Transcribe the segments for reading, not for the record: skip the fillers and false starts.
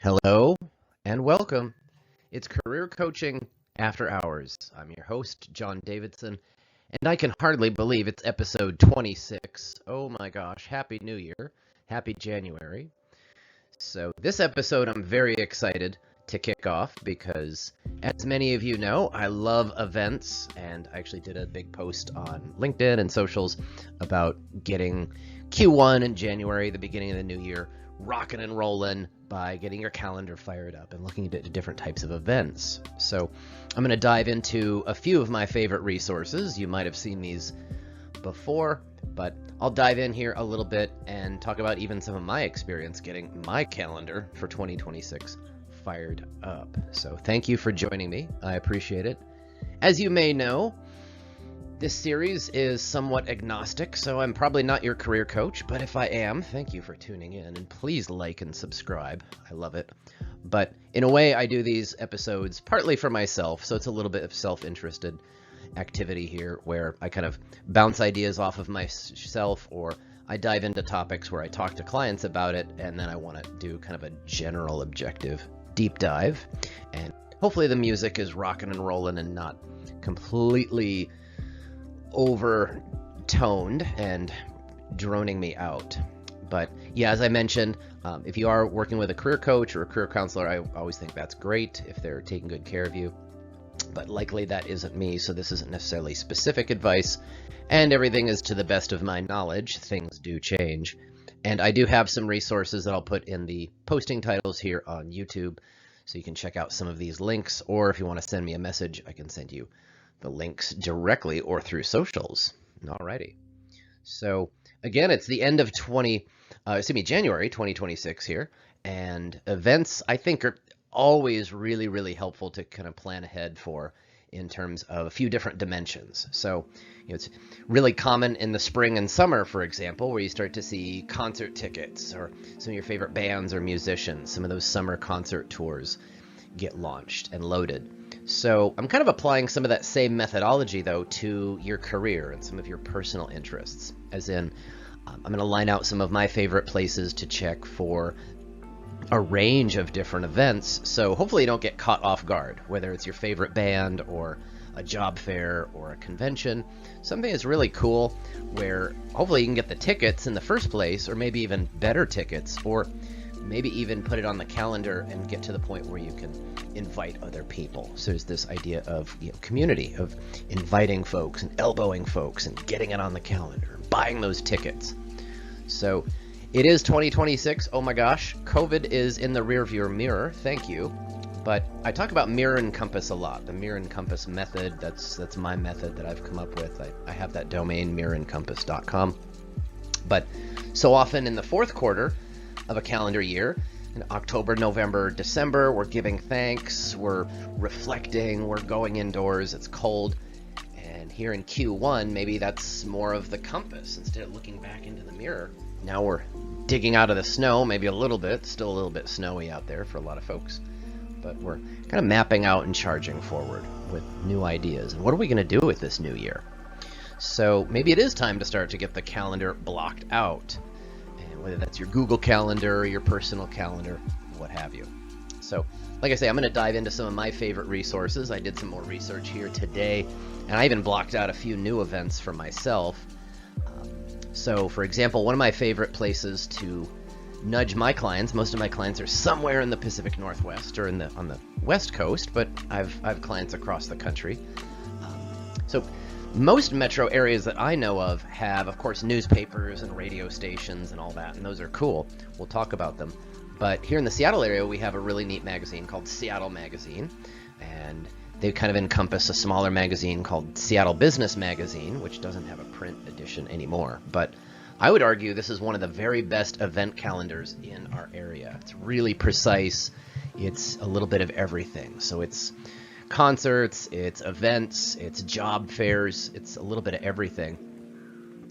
Hello and welcome. It's Career Coaching After Hours. I'm your host, John Davidson, and I can hardly believe it's episode 26. Oh my gosh, Happy New Year. Happy January. So, this episode I'm very excited to kick off because, as many of you know, I love events, and I actually did a big post on LinkedIn and socials about getting Q1 in January, the beginning of the new year, rocking and rolling by getting your calendar fired up and looking at different types of events. So I'm going to dive into a few of my favorite resources. You might have seen these before, but I'll dive in here a little bit and talk about even some of my experience getting my calendar for 2026 fired up. So thank you for joining me. I appreciate it. As you may know, this series is somewhat agnostic, so I'm probably not your career coach, but if I am, thank you for tuning in, and please like and subscribe. I love it. But in a way, I do these episodes partly for myself, so it's a little bit of self-interested activity here where I kind of bounce ideas off of myself, or I dive into topics where I talk to clients about it, and then I want to do kind of a general objective deep dive. And hopefully the music is rocking and rolling and not completely overtoned and droning me out. But yeah, as I mentioned, if you are working with a career coach or a career counselor, I always think that's great if they're taking good care of you. But likely that isn't me, so this isn't necessarily specific advice, and everything is to the best of my knowledge. Things do change. And I do have some resources that I'll put in the posting titles here on YouTube, so you can check out some of these links, or if you want to send me a message, I can send you the links directly or through socials. Alrighty. So again, it's the end of January 2026 here, and events I think are always really, really helpful to kind of plan ahead for in terms of a few different dimensions. So, it's really common in the spring and summer, for example, where you start to see concert tickets or some of your favorite bands or musicians, some of those summer concert tours get launched and loaded. So I'm kind of applying some of that same methodology, though, to your career and some of your personal interests. As in, I'm going to line out some of my favorite places to check for a range of different events, so hopefully you don't get caught off guard, whether it's your favorite band or a job fair or a convention. Something that's really cool where hopefully you can get the tickets in the first place, or maybe even better tickets, or maybe even put it on the calendar and get to the point where you can invite other people. So there's this idea of community, of inviting folks and elbowing folks and getting it on the calendar and buying those tickets. So it is 2026. Oh my gosh, COVID is in the rearview mirror. Thank you. But I talk about mirror and compass a lot. The mirror and compass method, that's my method that I've come up with. I have that domain, mirrorandcompass.com. But so often in the fourth quarter of a calendar year, in October, November, December, we're giving thanks, we're reflecting, we're going indoors, it's cold. And here in Q1, maybe that's more of the compass. Instead of looking back into the mirror, now we're digging out of the snow, maybe a little bit, still a little bit snowy out there for a lot of folks. But we're kind of mapping out and charging forward with new ideas. And what are we going to do with this new year? So maybe it is time to start to get the calendar blocked out. Whether that's your Google Calendar or your personal calendar, what have you. So, like I say, I'm going to dive into some of my favorite resources. I did some more research here today, and I even blocked out a few new events for myself. So, for example, one of my favorite places to nudge my clients, most of my clients are somewhere in the Pacific Northwest or on the West Coast, but I've clients across the country. So most metro areas that I know of have, of course, newspapers and radio stations and all that, and those are cool. We'll talk about them. But here in the Seattle area, we have a really neat magazine called Seattle Magazine, and they kind of encompass a smaller magazine called Seattle Business Magazine, which doesn't have a print edition anymore. But I would argue this is one of the very best event calendars in our area. It's really precise. It's a little bit of everything. So it's concerts, it's events, it's job fairs, it's a little bit of everything.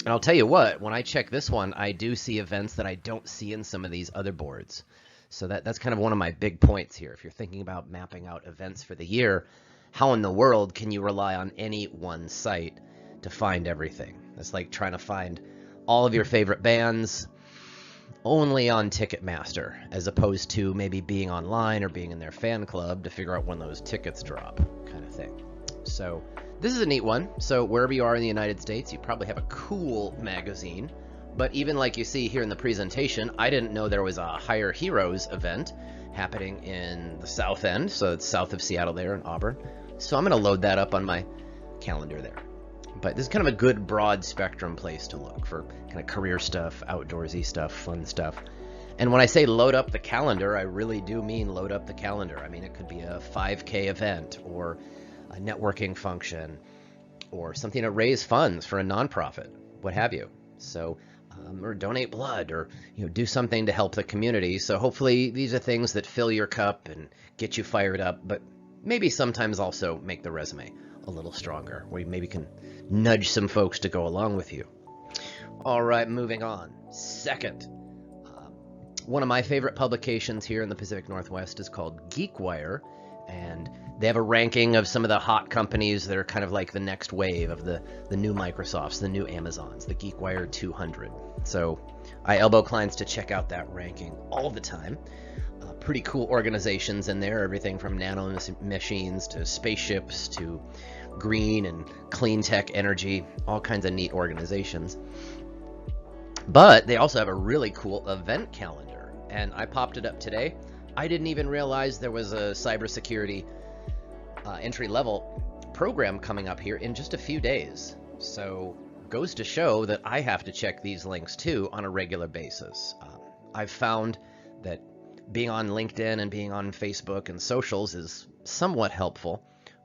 And I'll tell you what, when I check this one, I do see events that I don't see in some of these other boards. So that's kind of one of my big points here. If you're thinking about mapping out events for the year, how in the world can you rely on any one site to find everything? It's like trying to find all of your favorite bands only on Ticketmaster, as opposed to maybe being online or being in their fan club to figure out when those tickets drop, kind of thing. So this is a neat one. So wherever you are in the United States, you probably have a cool magazine. But even like you see here in the presentation, I didn't know there was a Hire Heroes event happening in the South End. So it's south of Seattle there in Auburn. So I'm going to load that up on my calendar there. But this is kind of a good broad spectrum place to look for kind of career stuff, outdoorsy stuff, fun stuff. And when I say load up the calendar, I really do mean load up the calendar. I mean, it could be a 5K event or a networking function or something to raise funds for a nonprofit, what have you. So, or donate blood, or do something to help the community. So hopefully these are things that fill your cup and get you fired up, but maybe sometimes also make the resume a little stronger, where you maybe can nudge some folks to go along with you. All right, moving on. Second, one of my favorite publications here in the Pacific Northwest is called GeekWire, and they have a ranking of some of the hot companies that are kind of like the next wave of the new Microsofts, the new Amazons, the GeekWire 200. So I elbow clients to check out that ranking all the time. Pretty cool organizations in there, everything from nano machines to spaceships to green and clean tech energy, all kinds of neat organizations. But they also have a really cool event calendar, and I popped it up today. I didn't even realize there was a cybersecurity entry-level program coming up here in just a few days. So goes to show that I have to check these links too on a regular basis. I've found that being on LinkedIn and being on Facebook and socials is somewhat helpful,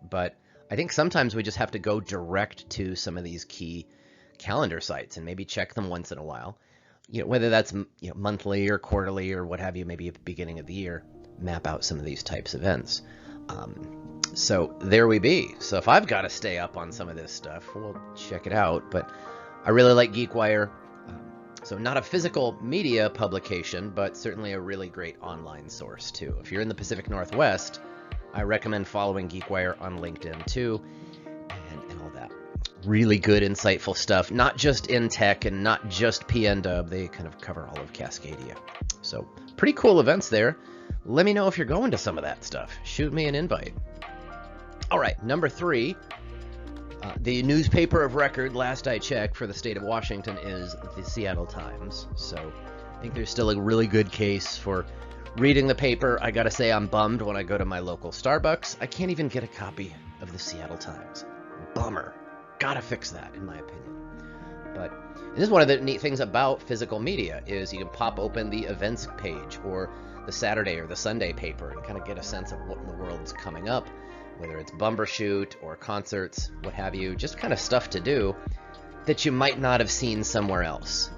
but I think sometimes we just have to go direct to some of these key calendar sites and maybe check them once in a while. Whether that's monthly or quarterly or what have you, maybe at the beginning of the year, map out some of these types of events. So there we be. So if I've got to stay up on some of this stuff, we'll check it out. But I really like GeekWire. So not a physical media publication, but certainly a really great online source too. If you're in the Pacific Northwest, I recommend following GeekWire on LinkedIn too, and all that. Really good, insightful stuff, not just in tech and not just PNW. They kind of cover all of Cascadia. So pretty cool events there. Let me know if you're going to some of that stuff. Shoot me an invite. All right, number 3. The newspaper of record, last I checked, for the state of Washington is the Seattle Times. So I think there's still a really good case for reading the paper. I gotta say, I'm bummed when I go to my local Starbucks. I can't even get a copy of the Seattle Times. Bummer. Gotta fix that, in my opinion. But this is one of the neat things about physical media, is you can pop open the events page or the Saturday or the Sunday paper and kind of get a sense of what in the world's coming up, whether it's Bumbershoot or concerts, what have you, just kind of stuff to do that you might not have seen somewhere else.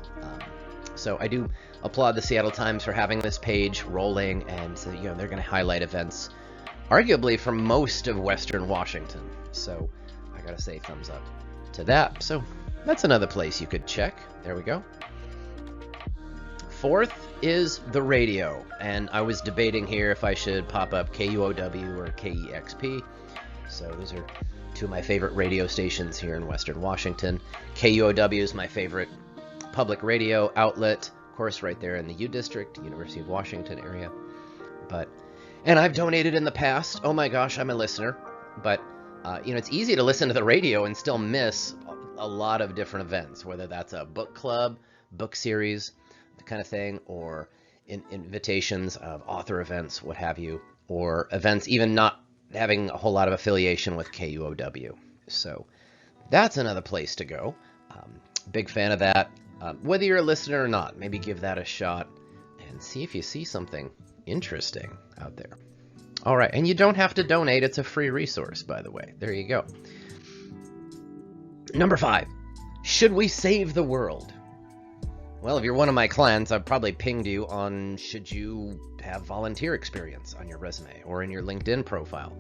So I do applaud the Seattle Times for having this page rolling, and so, they're going to highlight events arguably from most of Western Washington. So I got to say thumbs up to that. So that's another place you could check. There we go. Fourth is the radio, and I was debating here if I should pop up KUOW or KEXP. So those are two of my favorite radio stations here in Western Washington. KUOW is my favorite public radio outlet, of course, right there in the U District, University of Washington area. And I've donated in the past. Oh my gosh, I'm a listener. But it's easy to listen to the radio and still miss a lot of different events, whether that's a book club, book series, the kind of thing, or invitations of author events, what have you, or events even not having a whole lot of affiliation with KUOW. So that's another place to go. Big fan of that. Whether you're a listener or not, maybe give that a shot and see if you see something interesting out there. All right, and you don't have to donate. It's a free resource, by the way. There you go. Number 5, should we save the world? Well, if you're one of my clients, I've probably pinged you on should you have volunteer experience on your resume or in your LinkedIn profile,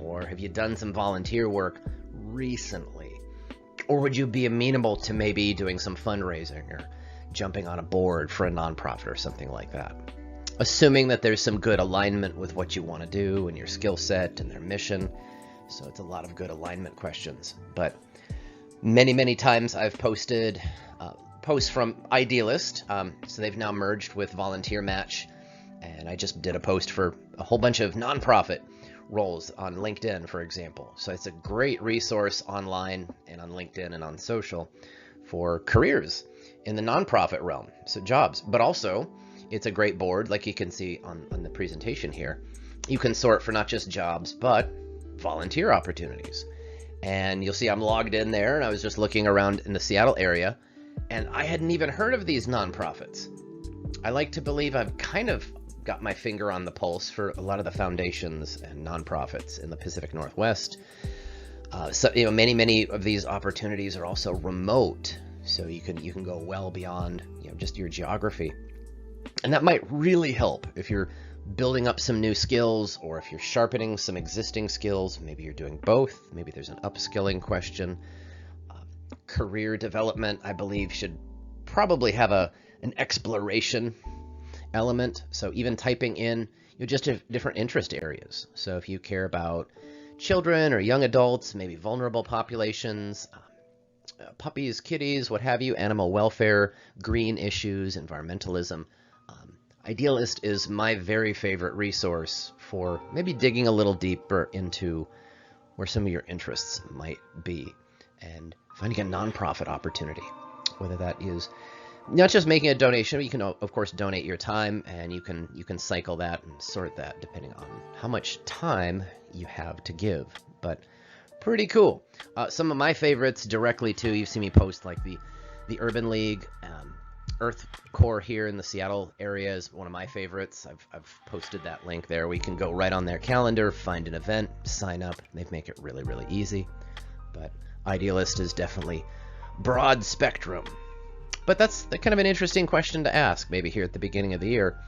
or have you done some volunteer work recently? Or would you be amenable to maybe doing some fundraising or jumping on a board for a nonprofit or something like that? Assuming that there's some good alignment with what you want to do and your skill set and their mission. So it's a lot of good alignment questions. But many, many times I've posted posts from Idealist. So they've now merged with Volunteer Match, and I just did a post for a whole bunch of nonprofit roles on LinkedIn, for example. So it's a great resource online and on LinkedIn and on social for careers in the nonprofit realm, so jobs. But also, it's a great board, like you can see on the presentation here. You can sort for not just jobs, but volunteer opportunities. And you'll see I'm logged in there, and I was just looking around in the Seattle area, and I hadn't even heard of these nonprofits. I like to believe I've kind of got my finger on the pulse for a lot of the foundations and nonprofits in the Pacific Northwest. So, many of these opportunities are also remote, so you can go well beyond, just your geography. And that might really help if you're building up some new skills, or if you're sharpening some existing skills. Maybe you're doing both. Maybe there's an upskilling question. Career development, I believe, should probably have an exploration element. So even typing in just different interest areas. So if you care about children or young adults, maybe vulnerable populations, puppies, kitties, what have you, animal welfare, green issues, environmentalism, Idealist is my very favorite resource for maybe digging a little deeper into where some of your interests might be and finding a nonprofit opportunity, whether that is not just making a donation. You can, of course, donate your time, and you can cycle that and sort that depending on how much time you have to give. But pretty cool. Some of my favorites directly too, you've seen me post like the Urban League, Earth Core here in the Seattle area is one of my favorites. I've posted that link there. We can go right on their calendar, find an event, sign up. They make it really, really easy. But Idealist is definitely broad spectrum. But that's kind of an interesting question to ask, maybe here at the beginning of the year.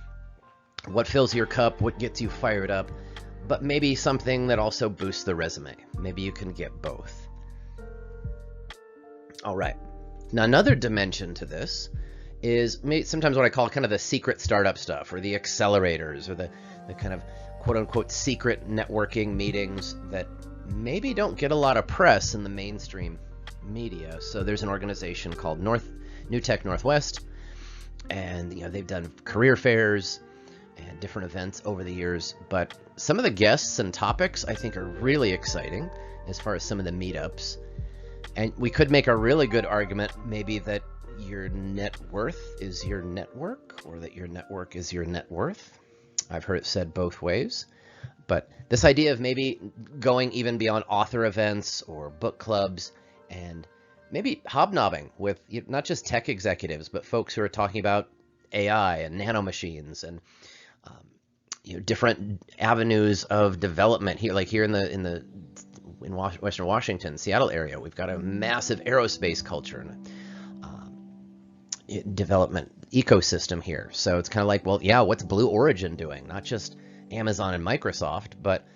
What fills your cup? What gets you fired up? But maybe something that also boosts the resume. Maybe you can get both. All right. Now, another dimension to this is sometimes what I call kind of the secret startup stuff, or the accelerators, or the kind of quote-unquote secret networking meetings that maybe don't get a lot of press in the mainstream media. So there's an organization called New Tech Northwest, and they've done career fairs and different events over the years. But some of the guests and topics I think are really exciting as far as some of the meetups. And we could make a really good argument maybe that your net worth is your network, or that your network is your net worth. I've heard it said both ways. But this idea of maybe going even beyond author events or book clubs, and maybe hobnobbing with not just tech executives, but folks who are talking about AI and nanomachines and different avenues of development here, like here in Western Washington, Seattle area, we've got a massive aerospace culture and development ecosystem here. So it's kind of like, well, yeah, what's Blue Origin doing? Not just Amazon and Microsoft, but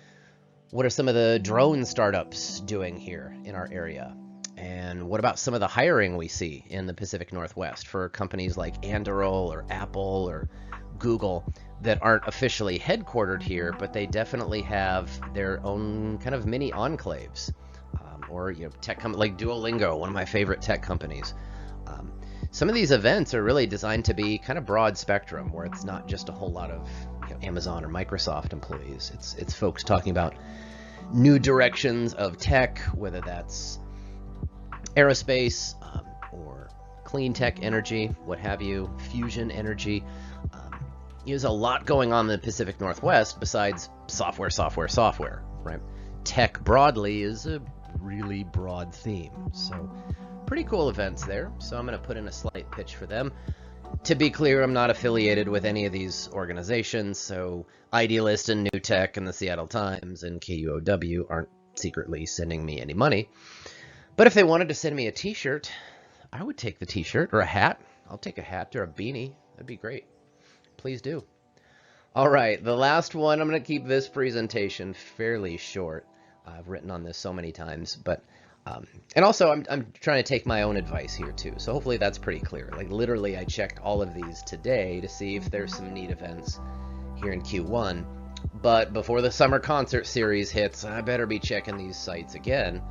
what are some of the drone startups doing here in our area? And what about some of the hiring we see in the Pacific Northwest for companies like Anduril or Apple or Google that aren't officially headquartered here, but they definitely have their own kind of mini enclaves, or tech companies like Duolingo, one of my favorite tech companies. Some of these events are really designed to be kind of broad spectrum, where it's not just a whole lot of Amazon or Microsoft employees. It's folks talking about new directions of tech, whether that's aerospace or clean tech energy, what have you, fusion energy. There's a lot going on in the Pacific Northwest besides software, right? Tech broadly is a really broad theme. So pretty cool events there. So I'm going to put in a slight pitch for them. To be clear, I'm not affiliated with any of these organizations. So Idealist and New Tech and the Seattle Times and KUOW aren't secretly sending me any money. But if they wanted to send me a t-shirt, I would take the t-shirt, or a hat. I'll take a hat or a beanie. That'd be great. Please do. All right, the last one. I'm going to keep this presentation fairly short. I've written on this so many times, but and also I'm trying to take my own advice here too. So hopefully that's pretty clear. Like literally, I checked all of these today to see if there's some neat events here in Q1. But before the summer concert series hits, I better be checking these sites again.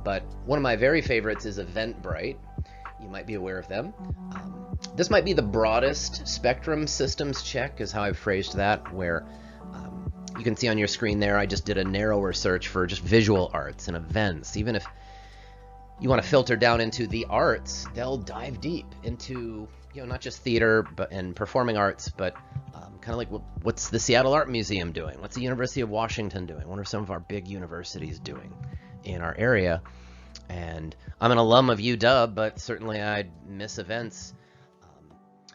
But one of my very favorites is Eventbrite. You might be aware of them. This might be the broadest spectrum systems check, is how I've phrased that, where you can see on your screen there, I just did a narrower search for just visual arts and events. Even if you want to filter down into the arts, they'll dive deep into, not just theater and performing arts, but kind of like what's the Seattle Art Museum doing? What's the University of Washington doing? What are some of our big universities doing in our area? And I'm an alum of UW, but certainly I miss events,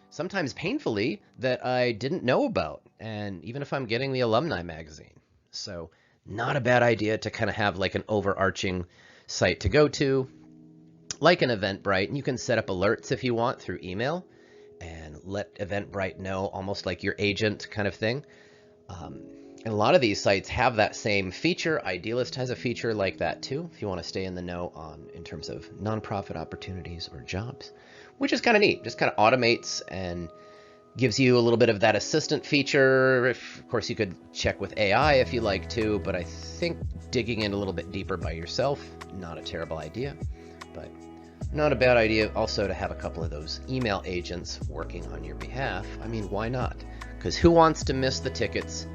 sometimes painfully, that I didn't know about. And even if I'm getting the alumni magazine. So not a bad idea to kind of have like an overarching site to go to, like an Eventbrite. And you can set up alerts if you want through email and let Eventbrite know, almost like your agent kind of thing. And a lot of these sites have that same feature. Idealist has a feature like that too, if you want to stay in the know in terms of nonprofit opportunities or jobs, which is kind of neat. Just kind of automates and gives you a little bit of that assistant feature. Of course, you could check with AI if you like to, but I think digging in a little bit deeper by yourself, not a terrible idea, but not a bad idea also to have a couple of those email agents working on your behalf. I mean, why not? Because who wants to miss the tickets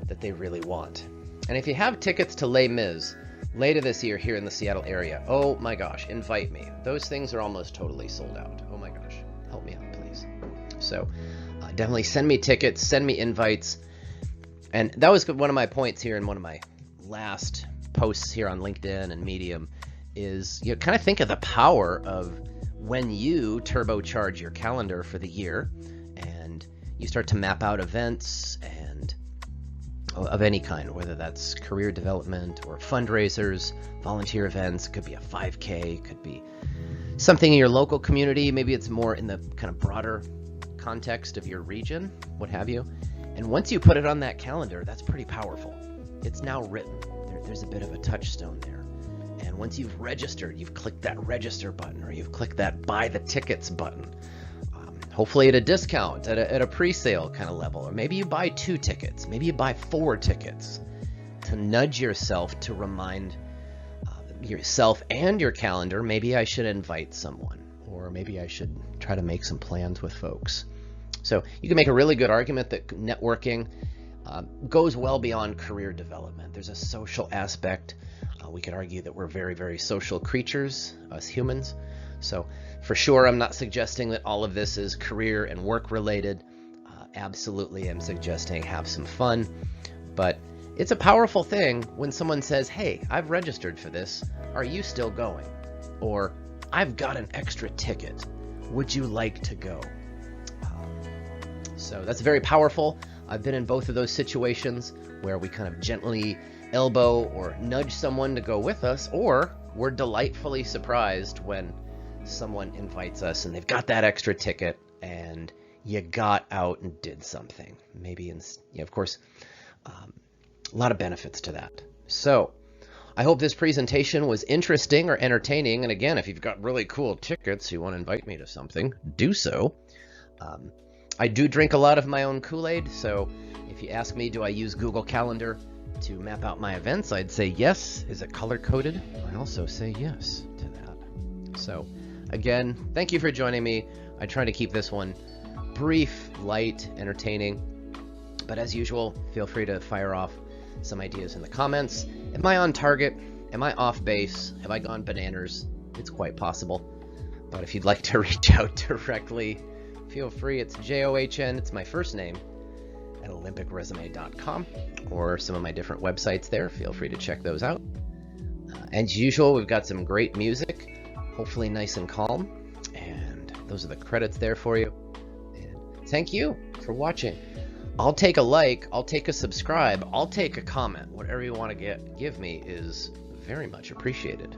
that they really want? And if you have tickets to Les Mis later this year here in the Seattle area, oh my gosh, invite me. Those things are almost totally sold out. Oh my gosh, help me out, please. So definitely send me tickets, send me invites. And that was one of my points here in one of my last posts here on LinkedIn and Medium, is kind of think of the power of when you turbocharge your calendar for the year and you start to map out events and of any kind, whether that's career development or fundraisers, volunteer events. It could be a 5K, could be something in your local community. Maybe it's more in the kind of broader context of your region, what have you. And once you put it on that calendar, that's pretty powerful. It's now written. There's a bit of a touchstone there. And once you've registered, you've clicked that register button, or you've clicked that buy the tickets button, hopefully at a discount, at a pre-sale kind of level. Or maybe you buy 2 tickets, maybe you buy 4 tickets, to nudge yourself, to remind yourself and your calendar, maybe I should invite someone, or maybe I should try to make some plans with folks. So you can make a really good argument that networking goes well beyond career development. There's a social aspect. We could argue that we're very, very social creatures, us humans. So for sure, I'm not suggesting that all of this is career and work related. Absolutely, I'm suggesting have some fun. But it's a powerful thing when someone says, hey, I've registered for this. Are you still going? Or I've got an extra ticket. Would you like to go? So that's very powerful. I've been in both of those situations where we kind of gently elbow or nudge someone to go with us, or we're delightfully surprised when someone invites us and they've got that extra ticket and you got out and did something. Maybe, of course, a lot of benefits to that. So I hope this presentation was interesting or entertaining. And again, if you've got really cool tickets, you want to invite me to something, do so. I do drink a lot of my own Kool-Aid, so if you ask me, do I use Google Calendar to map out my events, I'd say yes. Is it color-coded? I also say yes to that. So again, thank you for joining me. I try to keep this one brief, light, entertaining, but as usual, feel free to fire off some ideas in the comments. Am I on target? Am I off base? Have I gone bananas? It's quite possible. But if you'd like to reach out directly, feel free. It's John, it's my first name, at olympicresume.com, or some of my different websites there. Feel free to check those out. As usual, we've got some great music, hopefully nice and calm, and those are the credits there for you. And thank you for watching. I'll take a like, I'll take a subscribe, I'll take a comment. Whatever you want to give me is very much appreciated.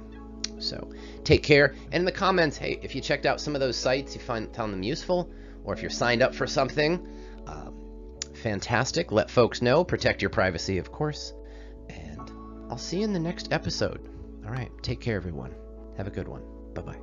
So take care. And in the comments, hey, if you checked out some of those sites, you found them useful, or if you're signed up for something, fantastic. Let folks know. Protect your privacy, of course. And I'll see you in the next episode. All right. Take care, everyone. Have a good one. Bye-bye.